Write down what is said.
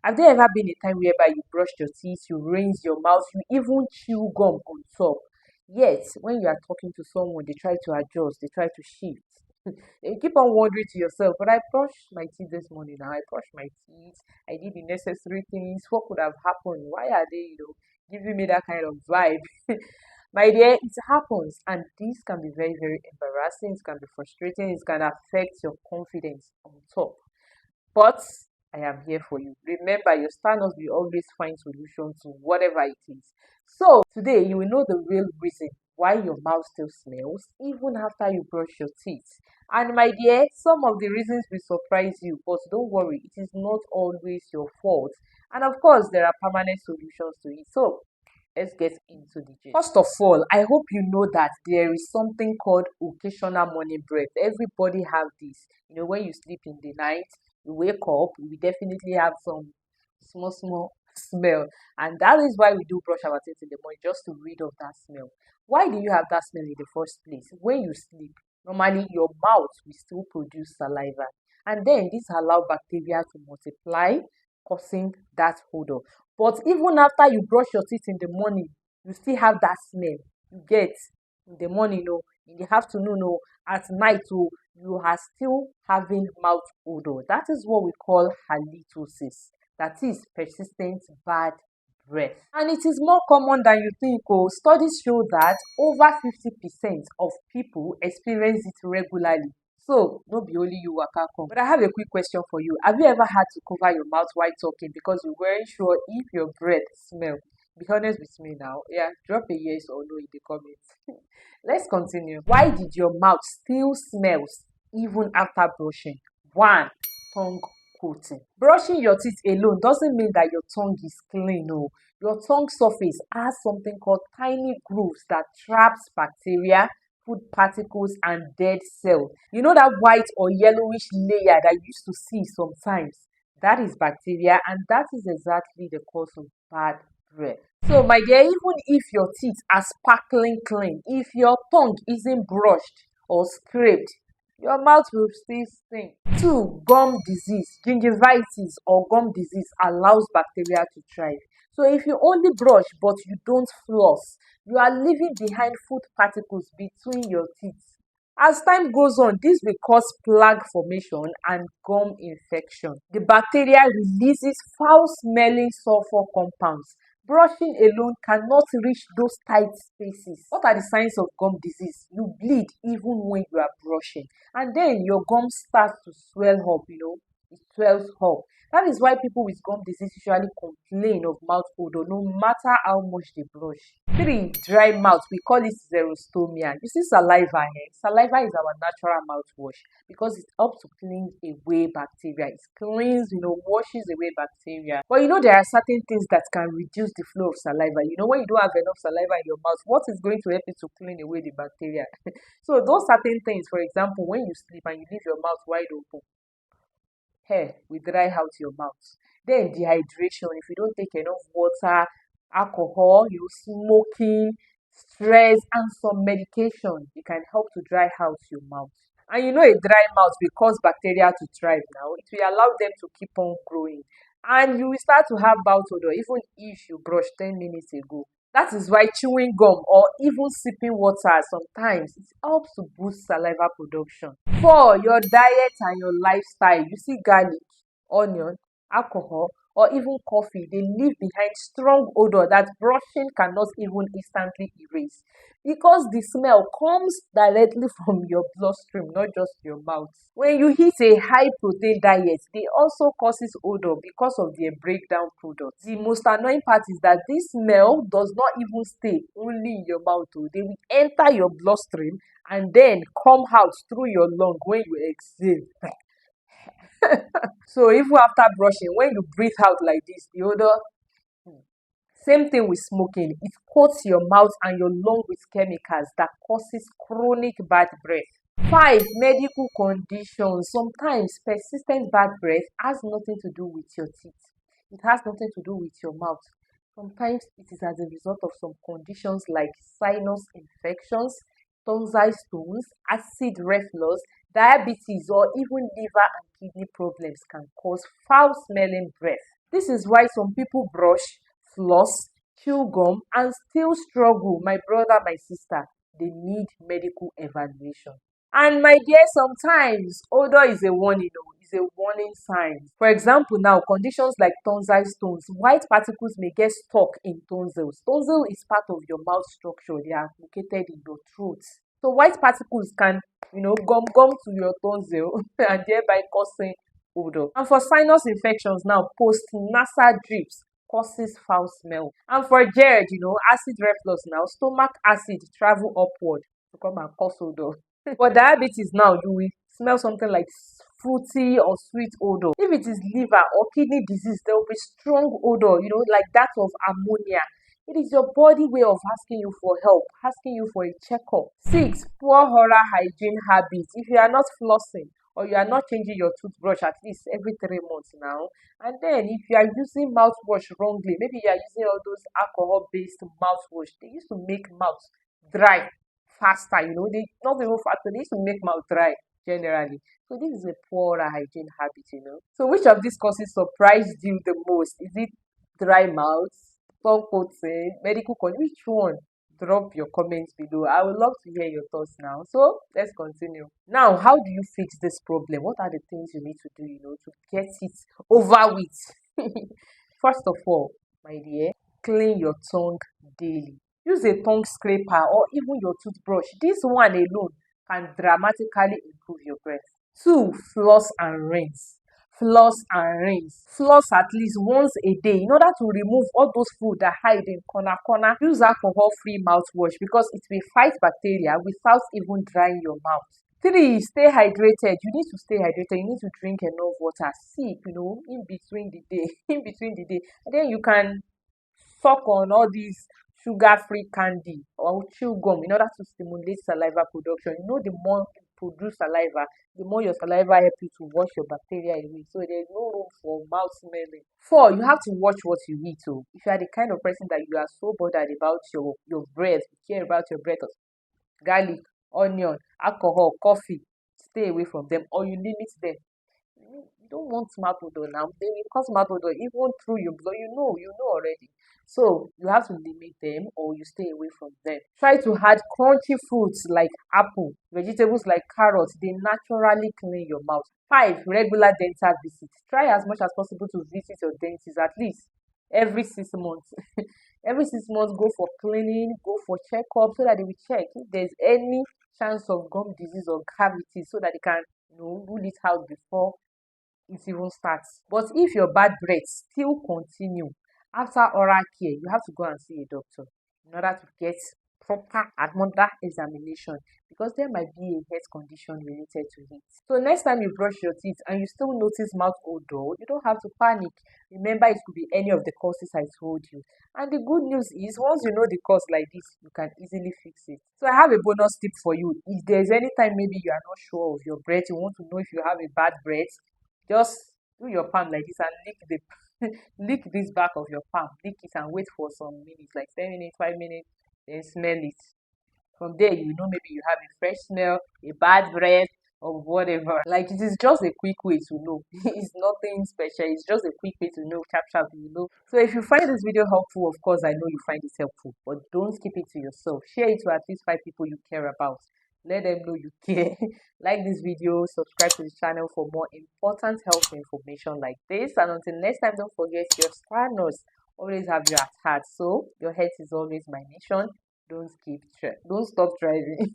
Have there ever been a time whereby you brushed your teeth, you rinse your mouth, you even chew gum on top? Yet, when you are talking to someone, they try to adjust, they try to shift. You keep on wondering to yourself, but I brushed my teeth this morning now. I brushed my teeth. I did the necessary things. What could have happened? Why are they, giving me that kind of vibe? My dear, it happens, and this can be very, very embarrassing. It can be frustrating. It can affect your confidence on top. But I am here for you. Remember, your stars will always find solution to whatever it is. So today you will know the real reason why your mouth still smells even after you brush your teeth. And my dear, some of the reasons will surprise you, but don't worry, it is not always your fault. And of course, there are permanent solutions to it. So let's get into the gist. First of all, I hope you know that there is something called occasional morning breath. Everybody have this. When you sleep in the night, you wake up, we definitely have some small, small smell. And that is why we do brush our teeth in the morning, just to rid of that smell. Why do you have that smell in the first place? When you sleep, normally your mouth will still produce saliva. And then this allows bacteria to multiply, causing that odor. But even after you brush your teeth in the morning, you still have that smell. You get in the morning, in the afternoon, at night, you are still having mouth odor. That is what we call halitosis. That is persistent bad breath. And it is more common than you think. Studies show that over 50% of people experience it regularly. So, no be only you waka come. But I have a quick question for you. Have you ever had to cover your mouth while talking because you weren't sure if your breath smell? Be honest with me now. Yeah, drop a yes or no in the comments. Let's continue. Why did your mouth still smells even after brushing? One, tongue coating. Brushing your teeth alone doesn't mean that your tongue is clean. No, your tongue surface has something called tiny grooves that traps bacteria, food particles, and dead cells. You know that white or yellowish layer that you used to see sometimes? That is bacteria, and that is exactly the cause of bad breath. So, my dear, even if your teeth are sparkling clean, if your tongue isn't brushed or scraped, your mouth will still stink. Two, gum disease. Gingivitis or gum disease allows bacteria to thrive. So if you only brush but you don't floss, you are leaving behind food particles between your teeth. As time goes on, this will cause plaque formation and gum infection. The bacteria releases foul-smelling sulfur compounds. Brushing alone cannot reach those tight spaces. What are the signs of gum disease? You bleed even when you are brushing. And then your gums start to swell up, it swells up. That is why people with gum disease usually complain of mouth odor no matter how much they brush. Three, dry mouth. We call it xerostomia. You see saliva here? Saliva is our natural mouthwash because it helps to clean away bacteria. It cleans, washes away bacteria. But there are certain things that can reduce the flow of saliva. When you don't have enough saliva in your mouth, what is going to help you to clean away the bacteria? So those certain things, for example, when you sleep and you leave your mouth wide open, hair will dry out your mouth. Then dehydration, if you don't take enough water, alcohol, smoking, stress, and some medication, it can help to dry out your mouth. And a dry mouth will cause bacteria to thrive now. It will allow them to keep on growing. And you will start to have mouth odor even if you brushed 10 minutes ago. That is why chewing gum or even sipping water sometimes it helps to boost saliva production. Four, your diet and your lifestyle. You see garlic, onion, alcohol, or even coffee, they leave behind strong odor that brushing cannot even instantly erase because the smell comes directly from your bloodstream, not just your mouth. When you eat a high protein diet, they also causes odor because of their breakdown products. The most annoying part is that this smell does not even stay only in your mouth. They will enter your bloodstream and then come out through your lung when you exhale. So even after brushing, when you breathe out like this, the odor, same thing with smoking. It coats your mouth and your lung with chemicals that causes chronic bad breath. Five, medical conditions. Sometimes persistent bad breath has nothing to do with your teeth. It has nothing to do with your mouth. Sometimes it is as a result of some conditions like sinus infections, tonsil stones, acid reflux, diabetes, or even liver and kidney problems can cause foul smelling breath. This is why some people brush, floss, chew gum, and still struggle. My brother, my sister, they need medical evaluation. And my dear, sometimes odor is a warning, is a warning sign. For example, now conditions like tonsil stones, white particles may get stuck in tonsils. Tonsil is part of your mouth structure. They are located in your throat. So white particles can, gum to your tonsil and thereby causing odor. And for sinus infections now, post-nasal drips causes foul smell. And for GERD, acid reflux now, stomach acid travel upward to come and cause odor. For diabetes now, you will smell something like fruity or sweet odor. If it is liver or kidney disease, there will be strong odor, like that of ammonia. It is your body way of asking you for help, asking you for a checkup. 6. Poor oral hygiene habits. If you are not flossing or you are not changing your toothbrush at least every 3 months now, and then if you are using mouthwash wrongly, maybe you are using all those alcohol-based mouthwash, they used to make mouth dry faster, they not even faster, they used to make mouth dry generally. So this is a poor oral hygiene habit. So which of these causes surprised you the most? Is it dry mouth, tongue coating, medical condition? Which one? Drop your comments below. I would love to hear your thoughts now. So let's continue. Now, how do you fix this problem? What are the things you need to do, to get it over with? First of all, my dear, clean your tongue daily. Use a tongue scraper or even your toothbrush. This one alone can dramatically improve your breath. 2. Floss and rinse. Floss and rinse. Floss at least once a day in order to remove all those food that hide in corner. Use alcohol-free mouthwash because it will fight bacteria without even drying your mouth. 3. Stay hydrated. You need to stay hydrated. You need to drink enough water. Sip, in between the day. In between the day. And then you can suck on all these sugar-free candy or chew gum in order to stimulate saliva production. The more you produce saliva, the more your saliva help you to wash your bacteria away. So there's no room for mouth smelling. 4. You have to watch what you eat. Oh. If you are the kind of person that you are so bothered about your breath, you care about your breath, garlic, onion, alcohol, coffee, stay away from them or you limit them. You don't want mouth odor now. They will cause mouth odor even through your blood. You know already. So you have to limit them or you stay away from them. Try to add crunchy fruits like apple, vegetables like carrots. They naturally clean your mouth. 5. Regular dental visits. Try as much as possible to visit your dentist at least every 6 months. Every 6 months, go for cleaning, go for checkup so that they will check if there's any chance of gum disease or cavity so that they can rule it out before it even starts. But if your bad breath still continue after oral care, you have to go and see a doctor in order to get proper another examination because there might be a health condition related to it. So next time you brush your teeth and you still notice mouth odor, you don't have to panic. Remember, it could be any of the causes I told you. And the good news is, once you know the cause like this, you can easily fix it. So I have a bonus tip for you. If there's any time maybe you are not sure of your breath, you want to know if you have a bad breath, just do your palm like this and lick lick this back of your palm. Lick it and wait for some minutes, like 10 minutes, 5 minutes, then smell it. From there, maybe you have a fresh smell, a bad breath, or whatever. Like it is just a quick way to know. It's nothing special. It's just a quick way to know. Chap chap. So if you find this video helpful, of course, I know you find it helpful, but don't keep it to yourself. Share it to at least 5 people you care about. Let them know you care. Like this video, subscribe to the channel for more important health information like this. And until next time, don't forget your star nurse. Always have you at heart. So your health is always my mission. Don't stop driving.